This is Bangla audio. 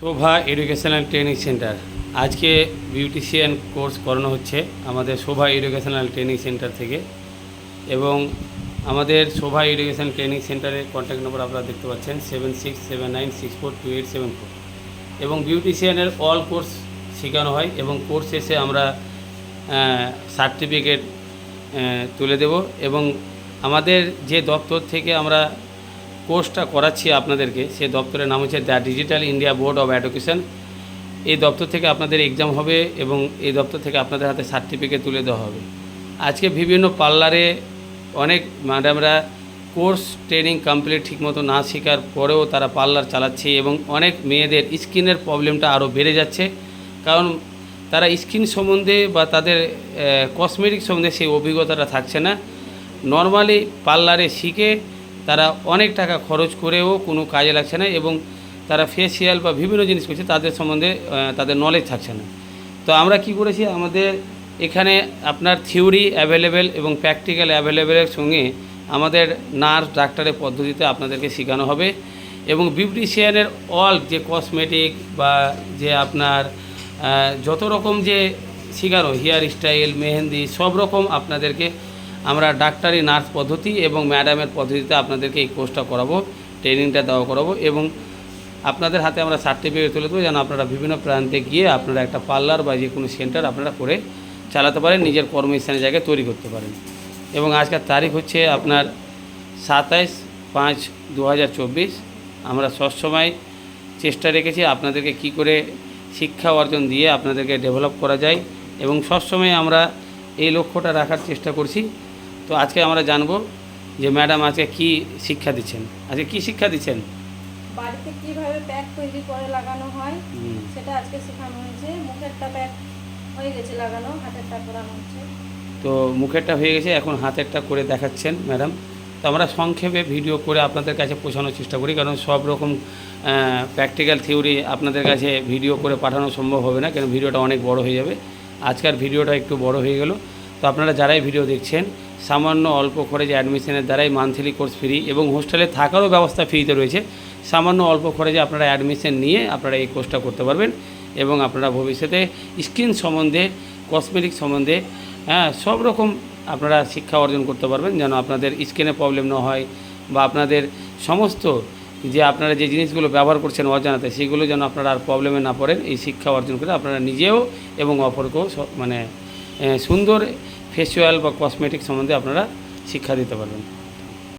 শোভা এডুকেশনাল ট্রেনিং সেন্টার আজকে বিউটিশিয়ান কোর্স করানো হচ্ছে আমাদের শোভা এডুকেশনাল ট্রেনিং সেন্টার থেকে। এবং আমাদের শোভা এডুকেশন ট্রেনিং সেন্টারের কন্ট্যাক্ট নম্বর আপনারা দেখতে পাচ্ছেন 7679642874। এবং বিউটিশিয়ানের অল কোর্স শেখানো হয় এবং কোর্স শেষে আমরা সার্টিফিকেট তুলে দেব। এবং আমাদের যে দপ্তর থেকে আমরা কোর্সটা করাচ্ছি আপনাদেরকে, সেই দপ্তরের নাম হচ্ছে the digital India board of education. এই দপ্তর থেকে আপনাদের এক্সাম হবে এবং এই দপ্তর থেকে আপনাদের হাতে সার্টিফিকেট তুলে দেওয়া হবে। আজকে বিভিন্ন পার্লারে অনেক ম্যাডামরা কোর্স ট্রেনিং কমপ্লিট ঠিকমতো না শেখার পরেও তারা পার্লার চালাচ্ছে এবং অনেক মেয়েদের স্কিনের প্রবলেমটা আরও বেড়ে যাচ্ছে, কারণ তারা স্কিন সম্বন্ধে বা তাদের কসমেটিক সম্বন্ধে সেই অভিজ্ঞতাটা থাকছে না। নর্মালি পার্লারে শিখে তারা অনেক টাকা খরচ করেও কোনো কাজে লাগছে না এবং তারা ফেসিয়াল বা বিভিন্ন জিনিস করছে, তাদের সম্বন্ধে তাদের নলেজ থাকছে না। তো আমরা কি করেছি, আমাদের এখানে আপনার থিওরি অ্যাভেলেবেল এবং প্র্যাকটিক্যাল অ্যাভেলেবেলের সঙ্গে আমাদের নার্স ডাক্তারের পদ্ধতিতে আপনাদেরকে শেখানো হবে। এবং বিউটিশিয়ানের অল যে কসমেটিক বা যে আপনার যত রকম যে শেখানো হেয়ার স্টাইল, মেহেন্দি, সব রকম আপনাদেরকে আমরা ডাক্তারি নার্স পদ্ধতি এবং ম্যাডামের পদ্ধতিতে আপনাদেরকে এই কোর্সটা করাবো, ট্রেনিংটা দেওয়া করাবো। এবং আপনাদের হাতে আমরা সার্টিফিকেট তুলে দেবো যেন আপনারা বিভিন্ন প্রান্তে গিয়ে আপনারা একটা পার্লার বা যে কোনো সেন্টার আপনারা করে চালাতে পারেন, নিজের কর্মস্থানের জায়গায় তৈরি করতে পারেন। এবং আজকের তারিখ হচ্ছে আপনার 27/5/2024। আমরা সবসময় চেষ্টা রেখেছি আপনাদেরকে কি করে শিক্ষা অর্জন দিয়ে আপনাদেরকে ডেভেলপ করা যায় এবং সবসময় আমরা এই লক্ষ্যটা রাখার চেষ্টা করছি। তো আজকে আমরা জানবো যে ম্যাডাম আজকে কি শিক্ষা দিচ্ছেন, আজকে কি শিক্ষা দিচ্ছেন। বাড়িতে কিভাবে প্যাক তৈরি করে লাগানো হয় সেটা আজকে শেখানো হয়েছে। মুখেরটা প্যাক হয়ে গেছে লাগানো, হাতেরটা করানো হচ্ছে। তো মুখেরটা হয়ে গেছে, এখন হাতেরটা করে দেখাচ্ছেন ম্যাডাম। তো আমরা সংক্ষেপে ভিডিও করে আপনাদের কাছে পৌঁছানোর চেষ্টা করি, কারণ সব রকম প্র্যাকটিক্যাল থিওরি আপনাদের কাছে ভিডিও করে পাঠানো সম্ভব হবে না, কারণ ভিডিওটা অনেক বড় হয়ে যাবে। আজকের ভিডিওটা একটু বড় হয়ে গেল। তো আপনারা যারাই ভিডিও দেখছেন, সামান্য অল্প খরচে অ্যাডমিশনের দ্বারাই মান্থলি কোর্স ফ্রি এবং হোস্টেলে থাকারও ব্যবস্থা ফ্রিতে রয়েছে। সামান্য অল্প খরচে আপনারা অ্যাডমিশন নিয়ে আপনারা এই কোর্সটা করতে পারবেন এবং আপনারা ভবিষ্যতে স্কিন সম্বন্ধে, কসমেটিক সম্বন্ধে সব রকম আপনারা শিক্ষা অর্জন করতে পারবেন, যেন আপনাদের স্কিনে প্রবলেম না হয় বা আপনাদের সমস্ত যে আপনারা যে জিনিসগুলো ব্যবহার করছেন অজানাতে, সেগুলো যেন আপনারা আর প্রবলেমে না পড়েন। এই শিক্ষা অর্জন করে আপনারা নিজেও এবং অপরকেও মানে সুন্দর ফেসিয়াল বা কসমেটিক সম্বন্ধে আপনারা শিক্ষা দিতে পারবেন।